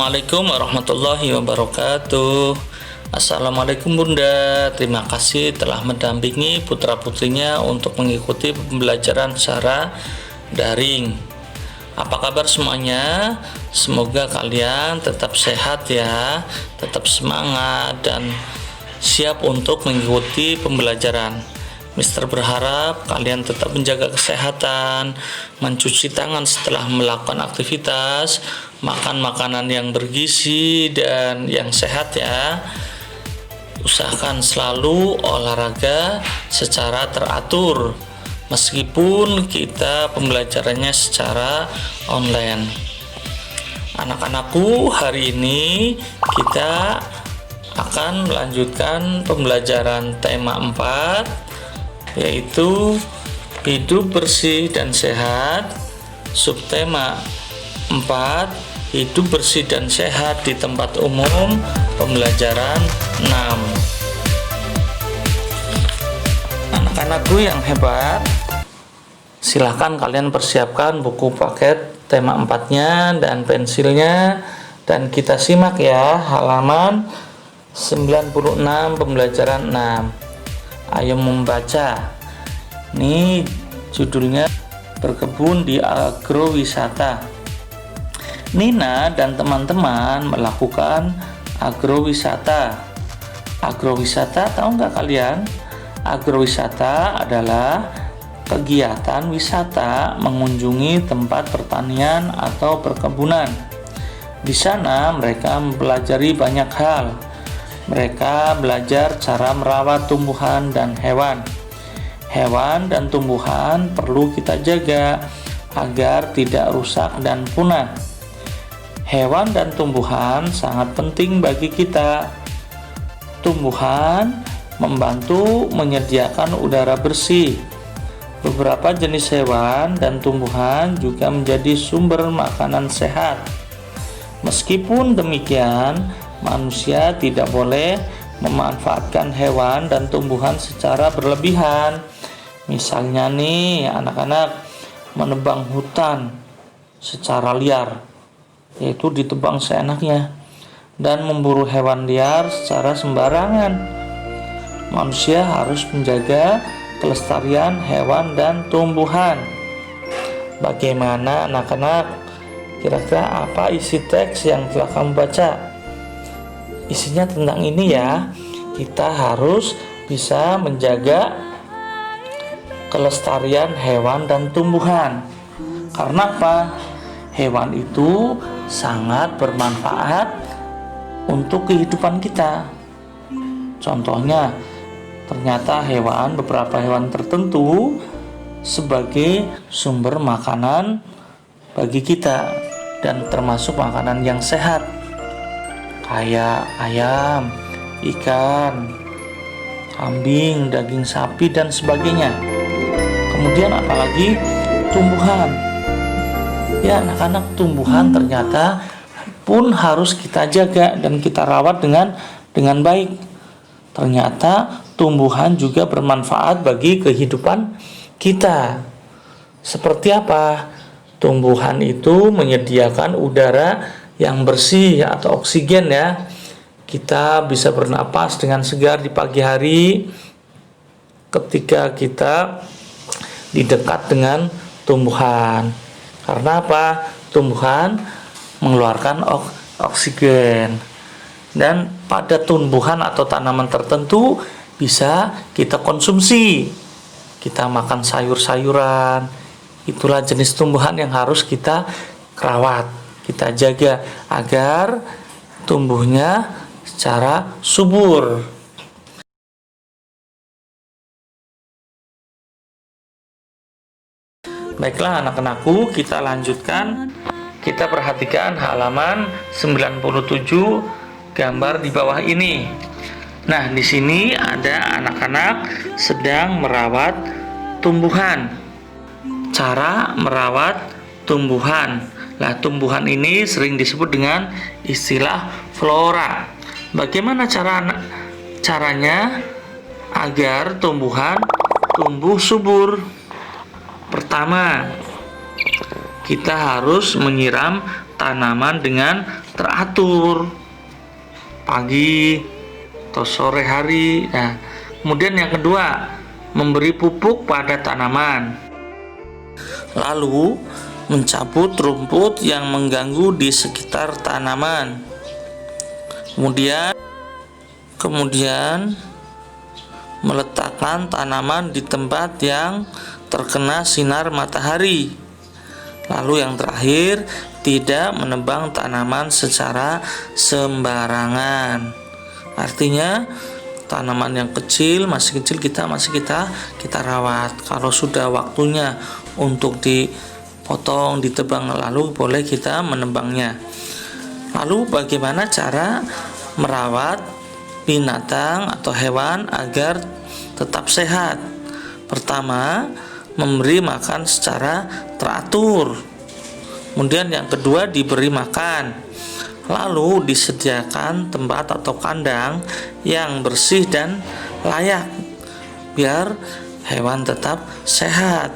Assalamualaikum warahmatullahi wabarakatuh. Assalamualaikum Bunda. Terima kasih telah mendampingi putra-putrinya untuk mengikuti pembelajaran secara daring. Apa kabar semuanya? Semoga kalian tetap sehat ya, tetap semangat dan siap untuk mengikuti pembelajaran. Mister berharap kalian tetap menjaga kesehatan, mencuci tangan setelah melakukan aktivitas, makan makanan yang bergizi dan yang sehat ya. Usahakan selalu olahraga secara teratur, meskipun kita pembelajarannya secara online. Anak-anakku, hari ini kita akan melanjutkan pembelajaran tema 4, yaitu hidup bersih dan sehat. Subtema 4, hidup bersih dan sehat di tempat umum, pembelajaran 6. Anak-anakku yang hebat, silahkan kalian persiapkan buku paket tema 4-nya dan pensilnya, dan kita simak ya halaman 96 pembelajaran 6. Ayo membaca. Ini judulnya berkebun di agrowisata. Nina dan teman-teman melakukan agrowisata. Agrowisata, tahu nggak kalian? Agrowisata adalah kegiatan wisata mengunjungi tempat pertanian atau perkebunan. Di sana mereka mempelajari banyak hal. Mereka belajar cara merawat tumbuhan dan hewan. Hewan dan tumbuhan perlu kita jaga agar tidak rusak dan punah. Hewan dan tumbuhan sangat penting bagi kita. Tumbuhan membantu menyediakan udara bersih. Beberapa jenis hewan dan tumbuhan juga menjadi sumber makanan sehat. Meskipun demikian, manusia tidak boleh memanfaatkan hewan dan tumbuhan secara berlebihan. Misalnya nih, anak-anak menebang hutan secara liar, yaitu ditebang seenaknya, dan memburu hewan liar secara sembarangan. Manusia harus menjaga kelestarian hewan dan tumbuhan. Bagaimana anak-anak? Kira-kira apa isi teks yang telah kamu baca? Isinya tentang ini ya. Kita harus bisa menjaga kelestarian hewan dan tumbuhan. Karena apa? Hewan itu sangat bermanfaat untuk kehidupan kita. Contohnya, ternyata beberapa hewan tertentu sebagai sumber makanan bagi kita dan termasuk makanan yang sehat, kayak ayam, ikan, kambing, daging sapi dan sebagainya. Kemudian apalagi tumbuhan. Ya anak-anak, tumbuhan ternyata pun harus kita jaga dan kita rawat dengan baik. Ternyata tumbuhan juga bermanfaat bagi kehidupan kita. Seperti apa? Tumbuhan itu menyediakan udara yang bersih atau oksigen ya. Kita bisa bernapas dengan segar di pagi hari ketika kita di dekat dengan tumbuhan. Karena apa? Tumbuhan mengeluarkan oksigen. Dan pada tumbuhan atau tanaman tertentu bisa kita konsumsi. Kita makan sayur-sayuran. Itulah jenis tumbuhan yang harus kita rawat, kita jaga agar tumbuhnya secara subur. Baiklah anak-anakku, kita lanjutkan. Kita perhatikan halaman 97 gambar di bawah ini. Nah, di sini ada anak-anak sedang merawat tumbuhan. Cara merawat tumbuhan. Nah, tumbuhan ini sering disebut dengan istilah flora. Bagaimana caranya agar tumbuhan tumbuh subur? Pertama, kita harus menyiram tanaman dengan teratur pagi atau sore hari. Nah, kemudian yang kedua, memberi pupuk pada tanaman. Lalu mencabut rumput yang mengganggu di sekitar tanaman. Kemudian meletakkan tanaman di tempat yang terkena sinar matahari. Lalu yang terakhir, tidak menebang tanaman secara sembarangan. Artinya tanaman yang masih kecil kita rawat. Kalau sudah waktunya untuk dipotong, ditebang, lalu boleh kita menebangnya. Lalu bagaimana cara merawat binatang atau hewan agar tetap sehat? Pertama, memberi makan secara teratur. Kemudian yang kedua, diberi makan. Lalu disediakan tempat atau kandang yang bersih dan layak biar hewan tetap sehat.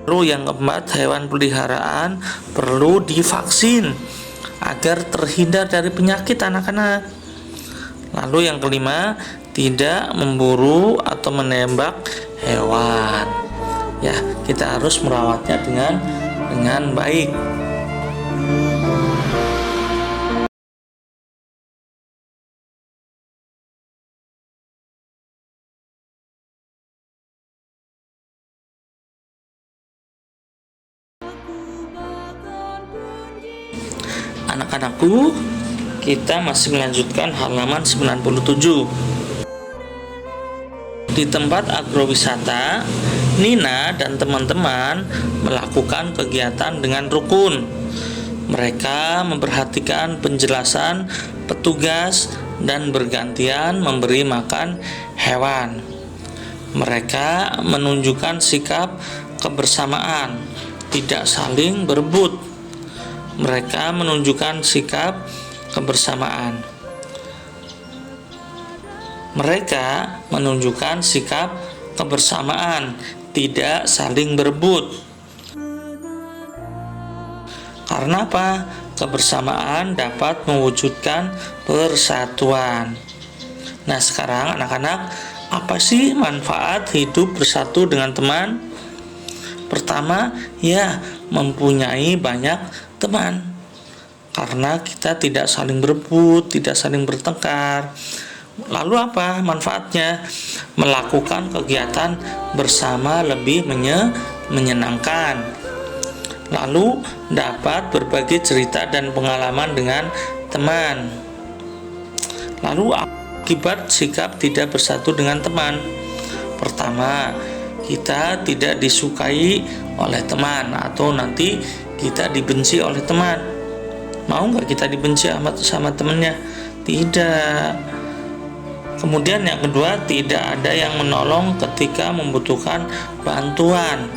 Lalu yang keempat, hewan peliharaan perlu divaksin agar terhindar dari penyakit anak-anak. Lalu yang kelima, tidak memburu atau menembak hewan. Ya, kita harus merawatnya dengan baik. Anak-anakku, kita masih melanjutkan halaman 97. Di tempat agrowisata, Nina dan teman-teman melakukan kegiatan dengan rukun. Mereka memperhatikan penjelasan petugas dan bergantian memberi makan hewan. Mereka menunjukkan sikap kebersamaan, tidak saling berebut. Mereka menunjukkan sikap kebersamaan. Mereka menunjukkan sikap kebersamaan, tidak saling berebut. Karena apa? Kebersamaan dapat mewujudkan persatuan. Nah, sekarang anak-anak, apa sih manfaat hidup bersatu dengan teman? Pertama, ya, mempunyai banyak teman. Karena kita tidak saling berebut, tidak saling bertengkar. Lalu apa manfaatnya? Melakukan kegiatan bersama lebih menyenangkan. Lalu dapat berbagi cerita dan pengalaman dengan teman. Lalu akibat sikap tidak bersatu dengan teman. Pertama, kita tidak disukai oleh teman atau nanti kita dibenci oleh teman. Mau nggak kita dibenci sama temannya? Tidak. Kemudian yang kedua, tidak ada yang menolong ketika membutuhkan bantuan.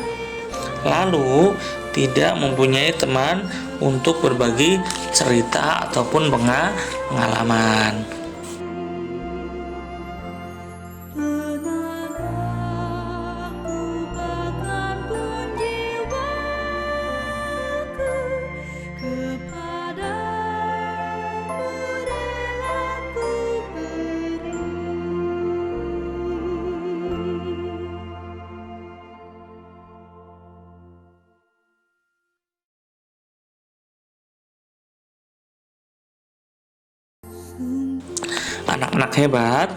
Lalu tidak mempunyai teman untuk berbagi cerita ataupun pengalaman. Anak-anak hebat,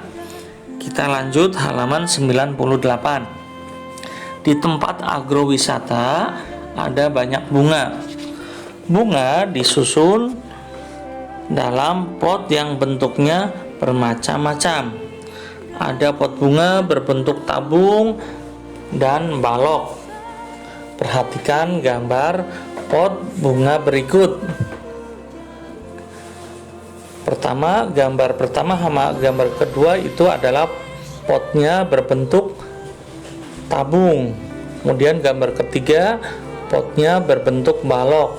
kita lanjut halaman 98. Di tempat agrowisata ada banyak bunga. Bunga disusun dalam pot yang bentuknya bermacam-macam. Ada pot bunga berbentuk tabung dan balok. Perhatikan gambar pot bunga berikut. Gambar pertama sama gambar kedua itu adalah potnya berbentuk tabung. Kemudian gambar ketiga, potnya berbentuk balok.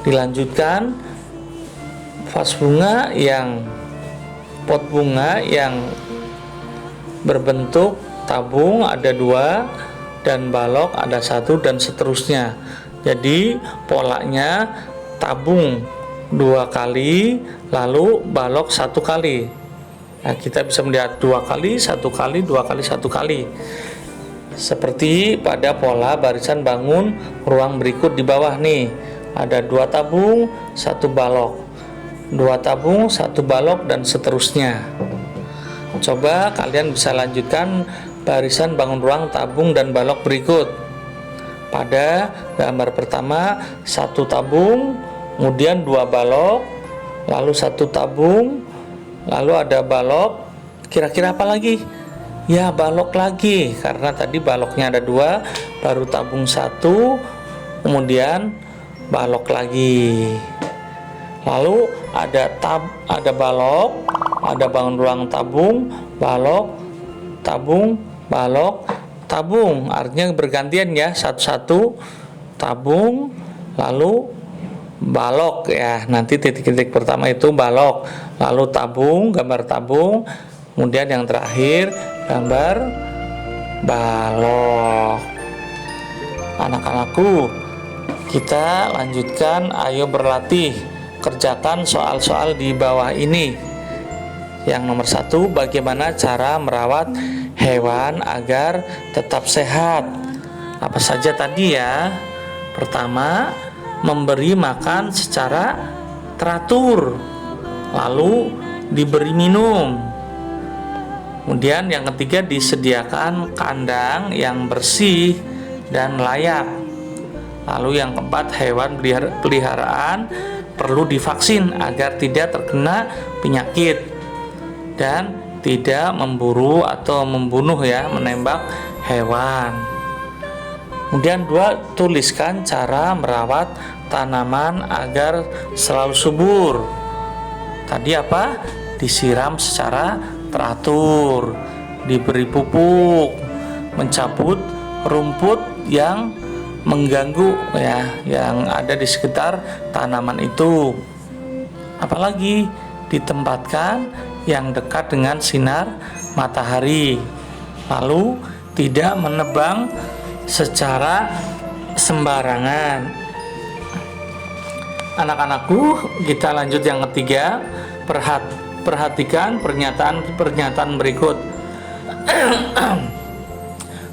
Dilanjutkan, pot bunga yang berbentuk tabung ada 2 dan balok ada 1 dan seterusnya. Jadi polanya tabung 2 kali, lalu balok 1 kali. Nah, kita bisa melihat 2 kali, 1 kali, 2 kali, 1 kali. Seperti pada pola barisan bangun ruang berikut di bawah nih. Ada 2 tabung, 1 balok. 2 tabung, 1 balok, dan seterusnya. Coba kalian bisa lanjutkan barisan bangun ruang tabung dan balok berikut. Pada gambar pertama 1 tabung, kemudian 2 balok, lalu 1 tabung, lalu ada balok. Kira-kira apa lagi? Ya, balok lagi, karena tadi baloknya ada 2, baru tabung 1, kemudian balok lagi. Lalu ada balok, ada bangun ruang tabung, balok, tabung, balok, tabung. Artinya bergantian ya, satu-satu tabung, lalu balok ya. Nanti titik-titik pertama itu balok, lalu tabung, gambar tabung, kemudian yang terakhir gambar balok. Anak-anakku, kita lanjutkan, ayo berlatih. Kerjakan soal-soal di bawah ini. Yang nomor 1, bagaimana cara merawat hewan agar tetap sehat? Apa saja tadi ya? Pertama, memberi makan secara teratur, lalu diberi minum. Kemudian yang ketiga, disediakan kandang yang bersih dan layak. Lalu yang keempat, hewan peliharaan perlu divaksin agar tidak terkena penyakit dan tidak memburu atau membunuh ya, menembak hewan. Kemudian 2, tuliskan cara merawat tanaman agar selalu subur. Tadi apa? Disiram secara teratur, diberi pupuk, mencabut rumput yang mengganggu ya, yang ada di sekitar tanaman itu. Apalagi ditempatkan yang dekat dengan sinar matahari. Lalu tidak menebang secara sembarangan. Anak-anakku, kita lanjut yang ketiga. Perhatikan pernyataan berikut.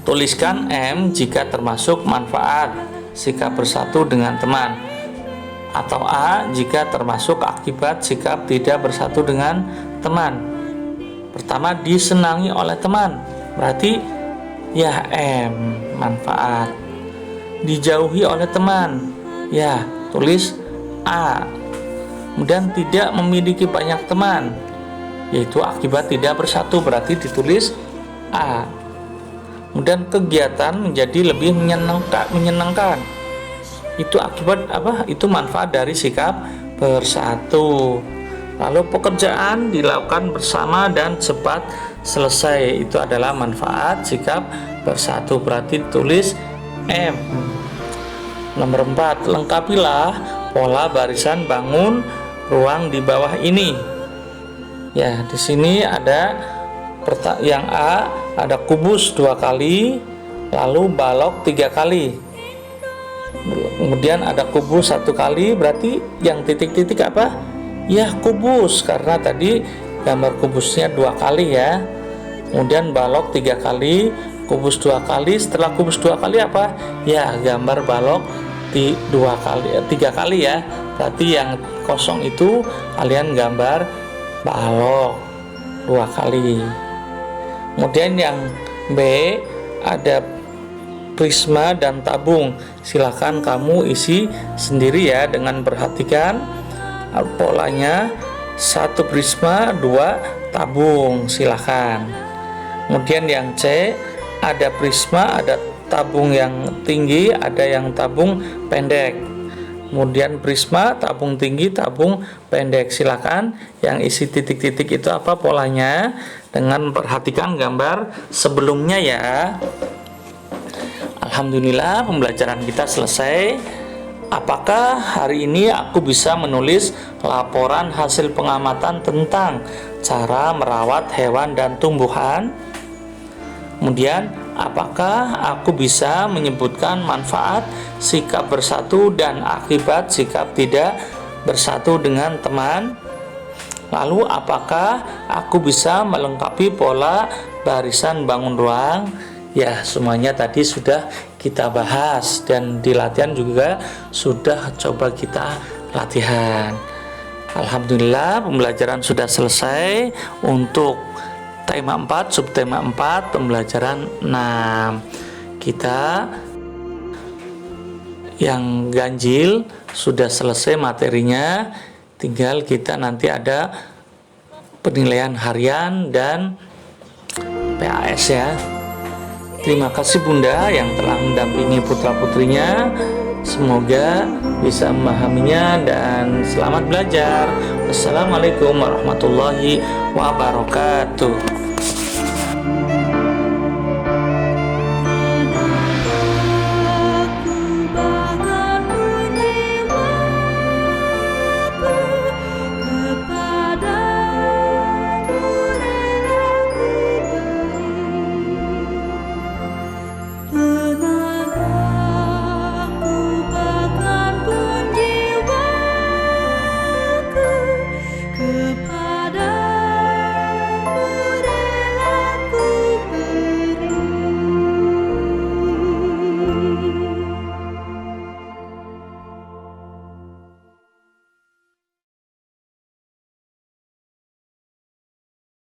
Tuliskan M jika termasuk manfaat sikap bersatu dengan teman, atau A jika termasuk akibat sikap tidak bersatu dengan teman. Pertama, disenangi oleh teman, berarti ya M, manfaat. Dijauhi oleh teman, ya tulis A. Kemudian tidak memiliki banyak teman, yaitu akibat tidak bersatu, berarti ditulis A. Kemudian kegiatan menjadi lebih menyenangkan. Itu akibat apa? Itu manfaat dari sikap bersatu. Lalu pekerjaan dilakukan bersama dan cepat selesai. Itu adalah manfaat sikap bersatu. Berarti tulis M. Nomor 4, lengkapilah pola barisan bangun ruang di bawah ini. Ya, di sini ada yang A, ada kubus 2 kali, lalu balok 3 kali. Kemudian ada kubus 1 kali, berarti yang titik-titik apa? Ya, kubus, karena tadi gambar kubusnya 2 kali ya. Kemudian balok 3 kali, kubus 2 kali. Setelah kubus 2 kali apa? Ya, gambar balok 3 kali ya. Berarti yang kosong itu kalian gambar balok 2 kali. Kemudian yang B, ada prisma dan tabung. Silahkan kamu isi sendiri ya, dengan perhatikan polanya. 1 prisma, 2 tabung, silahkan. Kemudian yang C, ada prisma, ada tabung yang tinggi, ada yang tabung pendek. Kemudian prisma, tabung tinggi, tabung pendek. Silakan yang isi titik-titik itu apa polanya, dengan memperhatikan gambar sebelumnya ya. Alhamdulillah, pembelajaran kita selesai. Apakah hari ini aku bisa menulis laporan hasil pengamatan tentang cara merawat hewan dan tumbuhan? Kemudian, apakah aku bisa menyebutkan manfaat sikap bersatu dan akibat sikap tidak bersatu dengan teman. Lalu apakah aku bisa melengkapi pola barisan bangun ruang? Ya, semuanya tadi sudah kita bahas dan di latihan juga sudah coba kita latihan. Alhamdulillah pembelajaran sudah selesai untuk tema 4, subtema 4, pembelajaran 6. Kita yang ganjil sudah selesai materinya, tinggal kita nanti ada penilaian harian dan PAS ya. Terima kasih Bunda yang telah mendampingi putra-putrinya. Semoga bisa memahaminya dan selamat belajar. Wassalamualaikum warahmatullahi wabarakatuh.